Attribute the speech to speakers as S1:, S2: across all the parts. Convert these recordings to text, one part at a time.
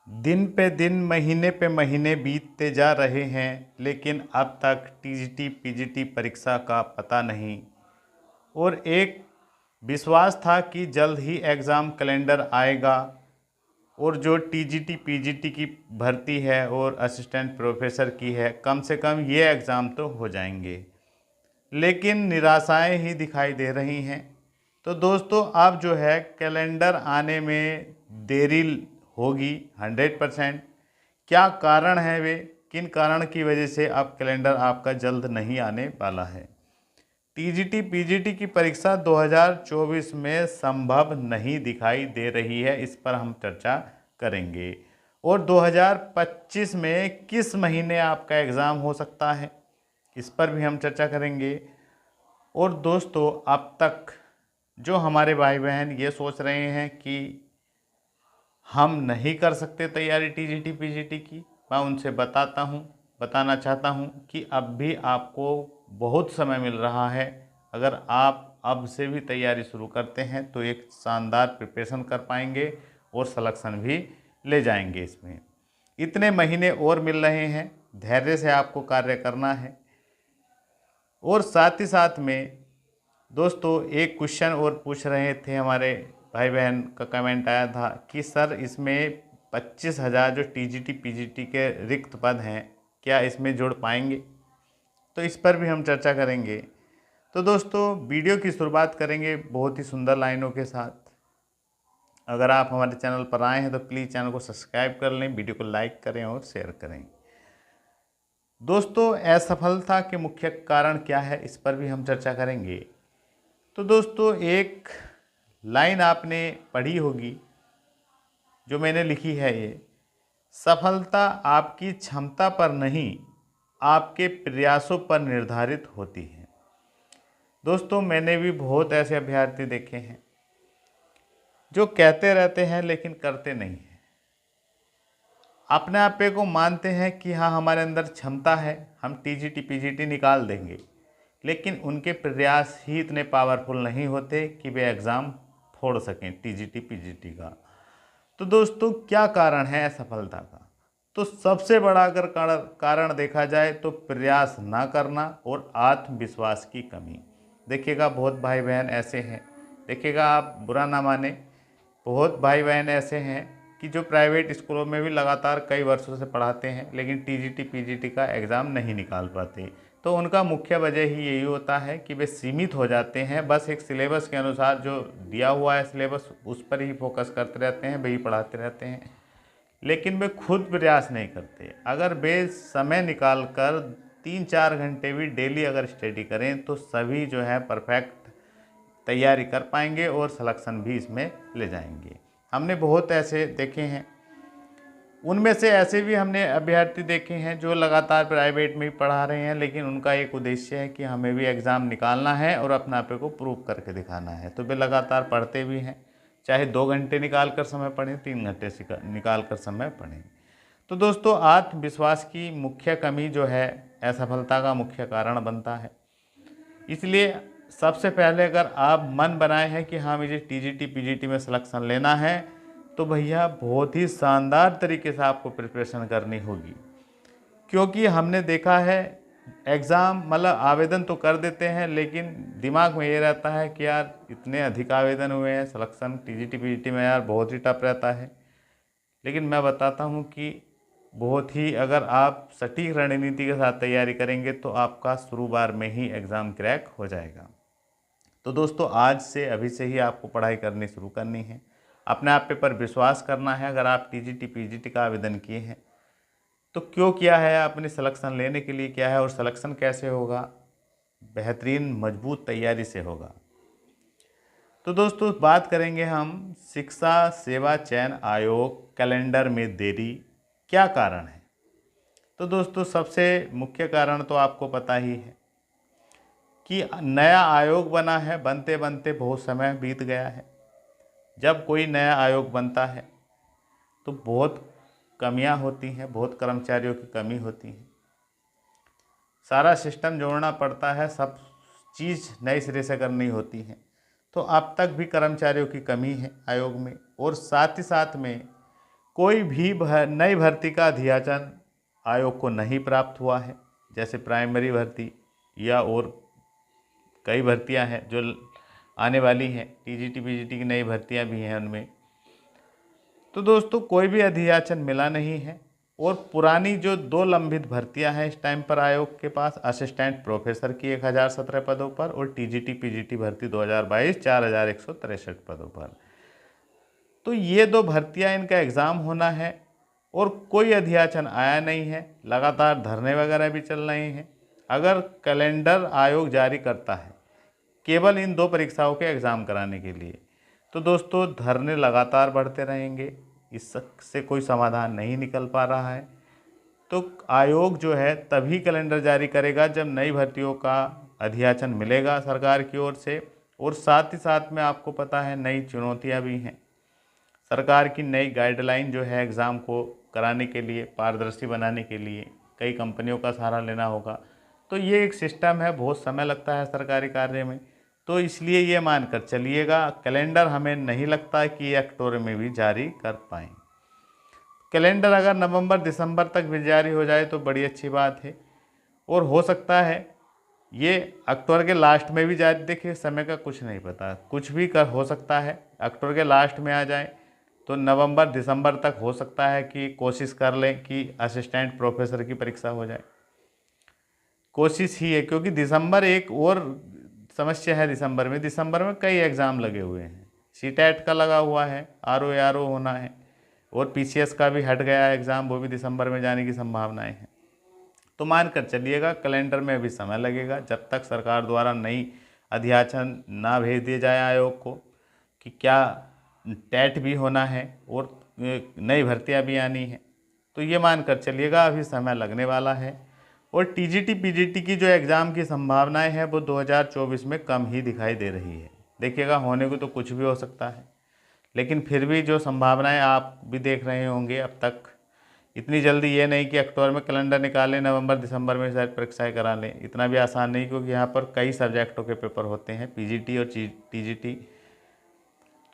S1: दिन पे दिन महीने पे महीने बीतते जा रहे हैं, लेकिन अब तक टीजीटी पीजीटी परीक्षा का पता नहीं। और एक विश्वास था कि जल्द ही एग्ज़ाम कैलेंडर आएगा और जो टीजीटी पीजीटी की भर्ती है और असिस्टेंट प्रोफेसर की है, कम से कम ये एग्ज़ाम तो हो जाएंगे। लेकिन निराशाएं ही दिखाई दे रही हैं। तो दोस्तों, अब जो है कैलेंडर आने में देरी होगी 100%। क्या कारण है वे, किन कारण की वजह से अब कैलेंडर आपका जल्द नहीं आने वाला है। टीजीटी पीजीटी की परीक्षा 2024 में संभव नहीं दिखाई दे रही है, इस पर हम चर्चा करेंगे। और 2025 में किस महीने आपका एग्ज़ाम हो सकता है, इस पर भी हम चर्चा करेंगे। और दोस्तों, अब तक जो हमारे भाई बहन ये सोच रहे हैं कि हम नहीं कर सकते तैयारी टीजीटी पीजीटी की, मैं उनसे बताना चाहता हूँ कि अब भी आपको बहुत समय मिल रहा है। अगर आप अब से भी तैयारी शुरू करते हैं तो एक शानदार प्रिपरेशन कर पाएंगे और सिलेक्शन भी ले जाएंगे। इसमें इतने महीने और मिल रहे हैं, धैर्य से आपको कार्य करना है। और साथ ही साथ में दोस्तों, एक क्वेश्चन और पूछ रहे थे हमारे भाई बहन का, कमेंट आया था कि सर इसमें 25,000 जो टीजीटी पीजीटी के रिक्त पद हैं, क्या इसमें जोड़ पाएंगे। तो इस पर भी हम चर्चा करेंगे। तो दोस्तों, वीडियो की शुरुआत करेंगे बहुत ही सुंदर लाइनों के साथ। अगर आप हमारे चैनल पर आए हैं तो प्लीज़ चैनल को सब्सक्राइब कर लें, वीडियो को लाइक करें और शेयर करें। दोस्तों, असफलता के मुख्य कारण क्या है, इस पर भी हम चर्चा करेंगे। तो दोस्तों, एक लाइन आपने पढ़ी होगी जो मैंने लिखी है, ये सफलता आपकी क्षमता पर नहीं, आपके प्रयासों पर निर्धारित होती है। दोस्तों, मैंने भी बहुत ऐसे अभ्यर्थी देखे हैं जो कहते रहते हैं लेकिन करते नहीं हैं। अपने आप को मानते हैं कि हाँ, हमारे अंदर क्षमता है, हम टीजीटी पीजीटी निकाल देंगे, लेकिन उनके प्रयास ही इतने पावरफुल नहीं होते कि वे एग्ज़ाम फोड़ सकें टीजीटी पीजीटी का। तो दोस्तों, क्या कारण है असफलता का। तो सबसे बड़ा अगर कारण देखा जाए तो प्रयास ना करना और आत्मविश्वास की कमी। देखिएगा, बहुत भाई बहन ऐसे हैं, देखिएगा आप बुरा ना माने, बहुत भाई बहन ऐसे हैं कि जो प्राइवेट स्कूलों में भी लगातार कई वर्षों से पढ़ाते हैं लेकिन टीजीटी पीजीटी का एग्ज़ाम नहीं निकाल पाते। तो उनका मुख्य वजह ही यही होता है कि वे सीमित हो जाते हैं, बस एक सिलेबस के अनुसार जो दिया हुआ है सिलेबस उस पर ही फोकस करते रहते हैं, वही पढ़ाते रहते हैं, लेकिन वे खुद प्रयास नहीं करते। अगर वे समय निकाल कर 3-4 घंटे भी डेली अगर स्टडी करें तो सभी जो है परफेक्ट तैयारी कर पाएंगे और सिलेक्शन भी इसमें ले जाएंगे। हमने बहुत ऐसे देखे हैं, उनमें से ऐसे भी हमने अभ्यर्थी देखे हैं जो लगातार प्राइवेट में ही पढ़ा रहे हैं, लेकिन उनका एक उद्देश्य है कि हमें भी एग्ज़ाम निकालना है और अपने आप को प्रूव करके दिखाना है। तो वे लगातार पढ़ते भी हैं, चाहे 2 घंटे निकाल कर समय पढ़ें, 3 घंटे निकाल कर समय पढ़ें। तो दोस्तों, आत्मविश्वास की मुख्य कमी जो है असफलता का मुख्य कारण बनता है। इसलिए सबसे पहले अगर आप मन बनाए हैं कि हाँ, मुझे टीजीटी पीजीटी में सिलेक्शन लेना है, तो भैया बहुत ही शानदार तरीके से आपको प्रिपरेशन करनी होगी। क्योंकि हमने देखा है एग्ज़ाम मतलब आवेदन तो कर देते हैं, लेकिन दिमाग में ये रहता है कि यार इतने अधिक आवेदन हुए हैं, सिलेक्शन टीजीटी पीजीटी में यार बहुत ही टफ रहता है। लेकिन मैं बताता हूँ कि बहुत ही, अगर आप सटीक रणनीति के साथ तैयारी करेंगे तो आपका शुरू बार में ही एग्ज़ाम क्रैक हो जाएगा। तो दोस्तों, आज से अभी से ही आपको पढ़ाई करनी शुरू करनी है, अपने आप पे पर विश्वास करना है। अगर आप टीजीटी पीजीटी का आवेदन किए हैं तो क्यों किया है, अपनी सिलेक्शन लेने के लिए किया है, और सिलेक्शन कैसे होगा, बेहतरीन मजबूत तैयारी से होगा। तो दोस्तों, बात करेंगे हम शिक्षा सेवा चयन आयोग कैलेंडर में देरी, क्या कारण है। तो दोस्तों, सबसे मुख्य कारण तो आपको पता ही है कि नया आयोग बना है, बनते बनते बहुत समय बीत गया है। जब कोई नया आयोग बनता है तो बहुत कमियां होती हैं, बहुत कर्मचारियों की कमी होती है, सारा सिस्टम जोड़ना पड़ता है, सब चीज़ नए सिरे से करनी होती है। तो अब तक भी कर्मचारियों की कमी है आयोग में, और साथ ही साथ में कोई भी नई भर्ती का अध्याचन आयोग को नहीं प्राप्त हुआ है, जैसे प्राइमरी भर्ती या और कई भर्तियां हैं जो आने वाली हैं, टीजीटी पीजीटी की नई भर्तियां भी हैं उनमें। तो दोस्तों कोई भी अध्याचन मिला नहीं है। और पुरानी जो 2 लंबित भर्तियां हैं इस टाइम पर आयोग के पास, असिस्टेंट प्रोफेसर की 1017 पदों पर और टीजीटी पीजीटी भर्ती 2022 4163 पदों पर। तो ये 2 भर्तियां, इनका एग्ज़ाम होना है और कोई अध्याचन आया नहीं है। लगातार धरने वगैरह भी चल रहे हैं। अगर कैलेंडर आयोग जारी करता है केवल इन 2 परीक्षाओं के एग्ज़ाम कराने के लिए, तो दोस्तों धरने लगातार बढ़ते रहेंगे, इससे कोई समाधान नहीं निकल पा रहा है। तो आयोग जो है तभी कैलेंडर जारी करेगा जब नई भर्तियों का अध्याचन मिलेगा सरकार की ओर से। और साथ ही साथ में आपको पता है नई चुनौतियां भी हैं। सरकार की नई गाइडलाइन जो है एग्ज़ाम को कराने के लिए, पारदर्शी बनाने के लिए कई कंपनियों का सहारा लेना होगा। तो ये एक सिस्टम है, बहुत समय लगता है सरकारी कार्य में। तो इसलिए ये मानकर चलिएगा कैलेंडर हमें नहीं लगता कि ये अक्टूबर में भी जारी कर पाएँ। कैलेंडर अगर नवंबर दिसंबर तक भी जारी हो जाए तो बड़ी अच्छी बात है। और हो सकता है ये अक्टूबर के लास्ट में भी जारी, देखिए समय का कुछ नहीं पता, कुछ भी कर हो सकता है। अक्टूबर के लास्ट में आ जाए तो नवंबर दिसंबर तक हो सकता है कि कोशिश कर लें कि असिस्टेंट प्रोफेसर की परीक्षा हो जाए। कोशिश ही है, क्योंकि दिसंबर एक और समस्या है। दिसंबर में कई एग्ज़ाम लगे हुए हैं। सीटेट का लगा हुआ है, आरओ होना है और पीसीएस का भी हट गया एग्ज़ाम, वो भी दिसंबर में जाने की संभावनाएं हैं। तो मान कर चलिएगा कैलेंडर में अभी समय लगेगा जब तक सरकार द्वारा नई अध्याचन ना भेज दिए जाए आयोग को कि क्या टेट भी होना है और नई भर्तियां भी आनी है। तो ये मान कर चलिएगा अभी समय लगने वाला है। और टीजीटी पीजीटी की जो एग्ज़ाम की संभावनाएं हैं वो 2024 में कम ही दिखाई दे रही है। देखिएगा होने को तो कुछ भी हो सकता है, लेकिन फिर भी जो संभावनाएं आप भी देख रहे होंगे अब तक, इतनी जल्दी ये नहीं कि अक्टूबर में कैलेंडर निकालें, नवंबर दिसंबर में शायद परीक्षाएं करा लें, इतना भी आसान नहीं, क्योंकि यहाँ पर कई सब्जेक्टों के पेपर होते हैं, पीजीटी और टीजीटी।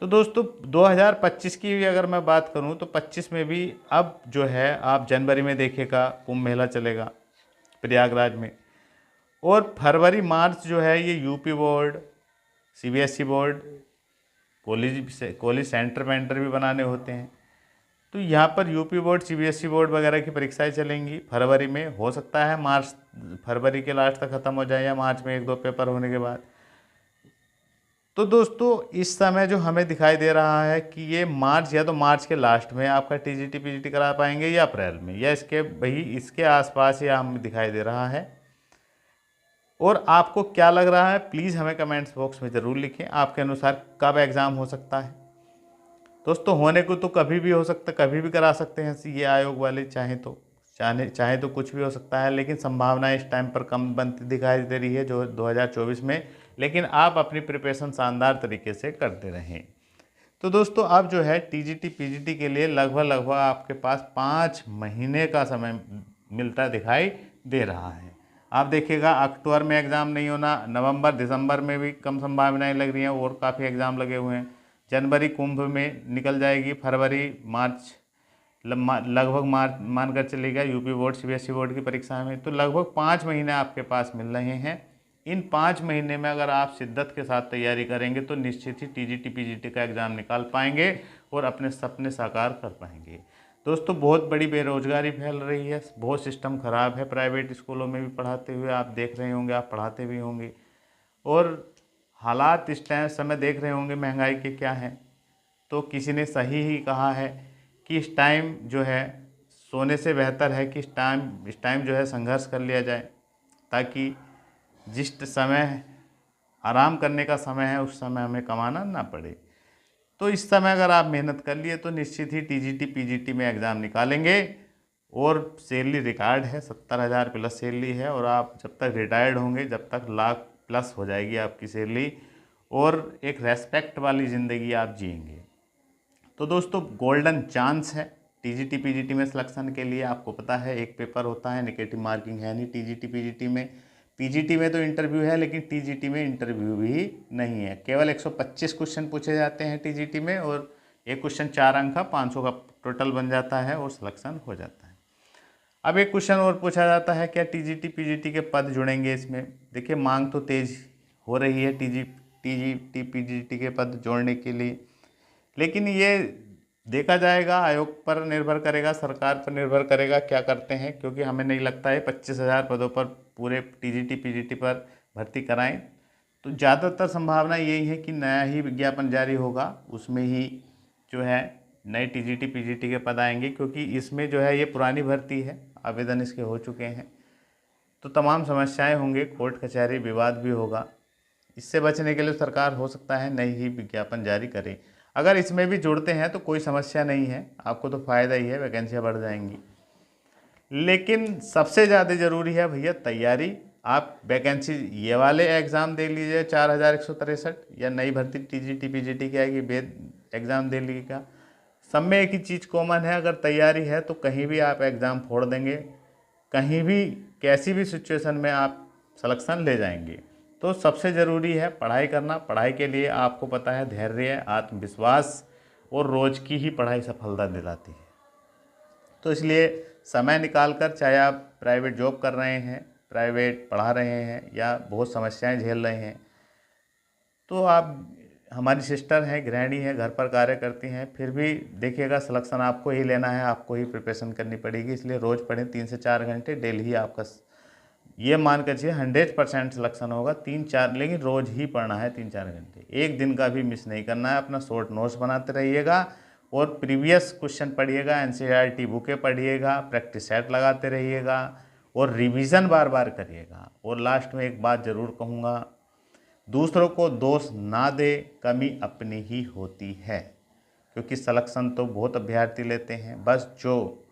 S1: तो दोस्तों 2025 की भी अगर मैं बात करूँ तो 25 में भी अब जो है आप जनवरी में देखिएगा कुंभ मेला चलेगा प्रयागराज में। और फरवरी मार्च जो है ये UP board, CBSE board, college centre वेंटर भी बनाने होते हैं। तो यहाँ पर यूपी बोर्ड, सीबीएसई बोर्ड वगैरह की परीक्षाएं चलेंगी फरवरी में। हो सकता है मार्च, फरवरी के लास्ट तक ख़त्म हो जाए या मार्च में 1-2 पेपर होने के बाद। तो दोस्तों इस समय जो हमें दिखाई दे रहा है कि ये मार्च, या तो मार्च के लास्ट में आपका टीजीटी पीजीटी करा पाएंगे या अप्रैल में, या इसके आसपास या हमें दिखाई दे रहा है। और आपको क्या लग रहा है प्लीज़ हमें कमेंट्स बॉक्स में ज़रूर लिखें, आपके अनुसार कब एग्ज़ाम हो सकता है। दोस्तों होने को तो कभी भी हो सकता, कभी भी करा सकते हैं ये आयोग वाले, चाहे तो कुछ भी हो सकता है, लेकिन संभावनाएं इस टाइम पर कम बनती दिखाई दे रही है जो 2024 में। लेकिन आप अपनी प्रिपरेशन शानदार तरीके से करते रहें। तो दोस्तों अब जो है टीजीटी पीजीटी के लिए लगभग आपके पास 5 महीने का समय मिलता दिखाई दे रहा है। आप देखिएगा अक्टूबर में एग्ज़ाम नहीं होना, नवंबर दिसंबर में भी कम संभावनाएं लग रही हैं और काफ़ी एग्ज़ाम लगे हुए हैं। जनवरी कुंभ में निकल जाएगी, फरवरी मार्च लगभग मार्च मानकर चलेगा यूपी बोर्ड सीबीएसई बोर्ड की परीक्षा में। तो लगभग 5 महीने आपके पास मिल रहे हैं। इन 5 महीने में अगर आप शिद्दत के साथ तैयारी करेंगे तो निश्चित ही टीजीटी पीजीटी का एग्ज़ाम निकाल पाएंगे और अपने सपने साकार कर पाएंगे। दोस्तों बहुत बड़ी बेरोजगारी फैल रही है, बहुत सिस्टम ख़राब है। प्राइवेट स्कूलों में भी पढ़ाते हुए आप देख रहे होंगे, आप पढ़ाते भी होंगे, और हालात इस टाइम समय देख रहे होंगे महंगाई के क्या हैं। तो किसी ने सही ही कहा है कि इस टाइम जो है सोने से बेहतर है कि इस टाइम जो है संघर्ष कर लिया जाए, ताकि जिस समय आराम करने का समय है उस समय हमें कमाना ना पड़े। तो इस समय अगर आप मेहनत कर लिए तो निश्चित ही टीजीटी पीजीटी में एग्ज़ाम निकालेंगे। और सैलरी रिकॉर्ड है, 70,000 प्लस सैलरी है, और आप जब तक रिटायर्ड होंगे, जब तक लाख प्लस हो जाएगी आपकी सैलरी, और एक रेस्पेक्ट वाली ज़िंदगी आप जिएंगे। तो दोस्तों गोल्डन चांस है टीजीटी पीजीटी में सिलेक्शन के लिए। आपको पता है एक पेपर होता है, नेगेटिव मार्किंग है नहीं टीजीटी पीजीटी में। पीजीटी में तो इंटरव्यू है, लेकिन टीजीटी में इंटरव्यू भी नहीं है। केवल 125 क्वेश्चन पूछे जाते हैं टीजीटी में, और एक क्वेश्चन 4 अंक का 500 का टोटल बन जाता है और सिलेक्शन हो जाता है। अब एक क्वेश्चन और पूछा जाता है, क्या टीजीटी पीजीटी के पद जुड़ेंगे इसमें? देखिए मांग तो तेज हो रही है टीजीटी पीजीटी के पद जोड़ने के लिए, लेकिन ये देखा जाएगा, आयोग पर निर्भर करेगा, सरकार पर निर्भर करेगा क्या करते हैं, क्योंकि हमें नहीं लगता है 25,000 पदों पर पूरे टीजीटी पीजीटी पर भर्ती कराएं। तो ज़्यादातर संभावना यही है कि नया ही विज्ञापन जारी होगा, उसमें ही जो है नए टीजीटी पीजीटी के पद आएंगे, क्योंकि इसमें जो है ये पुरानी भर्ती है, आवेदन इसके हो चुके हैं, तो तमाम समस्याएं होंगे, कोर्ट कचहरी विवाद भी होगा। इससे बचने के लिए सरकार हो सकता है नई ही विज्ञापन जारी करे। अगर इसमें भी जुड़ते हैं तो कोई समस्या नहीं है, आपको तो फ़ायदा ही है, वैकेंसियाँ बढ़ जाएंगी। लेकिन सबसे ज़्यादा ज़रूरी है भैया तैयारी। आप वैकेंसी ये वाले एग्ज़ाम दे लीजिए 4163, या नई भर्ती टीजीटी पीजीटी की आएगी, वेद एग्ज़ाम दे लीजिएगा। सब में एक ही चीज़ कॉमन है, अगर तैयारी है तो कहीं भी आप एग्ज़ाम फोड़ देंगे, कहीं भी कैसी भी सिचुएशन में आप सिलेक्शन ले जाएंगे। तो सबसे ज़रूरी है पढ़ाई करना। पढ़ाई के लिए आपको पता है धैर्य, आत्मविश्वास और रोज़ की ही पढ़ाई सफलता दिलाती है। तो इसलिए समय निकाल कर, चाहे आप प्राइवेट जॉब कर रहे हैं, प्राइवेट पढ़ा रहे हैं, या बहुत समस्याएं झेल रहे हैं, तो आप हमारी सिस्टर हैं, गृहिणी हैं, घर पर कार्य करती हैं, फिर भी देखिएगा सिलेक्शन आपको ही लेना है, आपको ही प्रिपरेशन करनी पड़ेगी। इसलिए रोज़ पढ़ें 3 से 4 घंटे डेली ही। आपका ये मान कर चलिए 100% सिलेक्शन होगा। 3-4 लेकिन रोज़ ही पढ़ना है 3-4 घंटे, एक दिन का भी मिस नहीं करना है। अपना शॉर्ट नोट्स बनाते रहिएगा और प्रीवियस क्वेश्चन पढ़िएगा, एनसीईआरटी बुकें पढ़िएगा, प्रैक्टिस सेट लगाते रहिएगा और रिवीजन बार बार करिएगा। और लास्ट में एक बात ज़रूर कहूँगा, दूसरों को दोष ना दे, कमी अपनी ही होती है, क्योंकि सिलेक्शन तो बहुत अभ्यर्थी लेते हैं। बस जो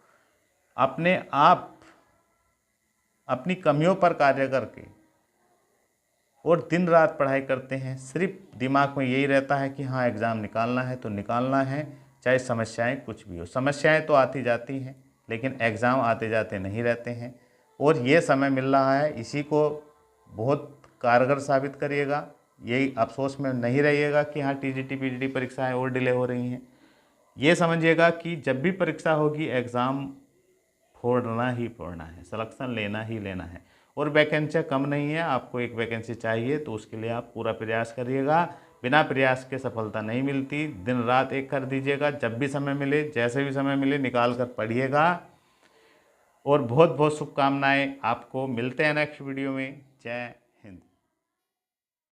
S1: अपने आप अपनी कमियों पर कार्य करके और दिन रात पढ़ाई करते हैं, सिर्फ दिमाग में यही रहता है कि हाँ एग्ज़ाम निकालना है तो निकालना है, चाहे समस्याएं कुछ भी हो। समस्याएं तो आती जाती हैं, लेकिन एग्ज़ाम आते जाते नहीं रहते हैं, और ये समय मिल रहा है, इसी को बहुत कारगर साबित करिएगा। यही अफसोस में नहीं रहिएगा कि हाँ टीजीटी पीजीटी परीक्षाएं और डिले हो रही हैं। ये समझिएगा कि जब भी परीक्षा होगी एग्ज़ाम फोड़ना ही फोड़ना है, सिलेक्शन लेना ही लेना है। और वैकेंसियाँ कम नहीं है, आपको एक वैकेंसी चाहिए तो उसके लिए आप पूरा प्रयास करिएगा। बिना प्रयास के सफलता नहीं मिलती। दिन रात एक कर दीजिएगा, जब भी समय मिले, जैसे भी समय मिले, निकाल कर पढ़िएगा। और बहुत बहुत शुभकामनाएं आपको। मिलते हैं नेक्स्ट वीडियो में। जय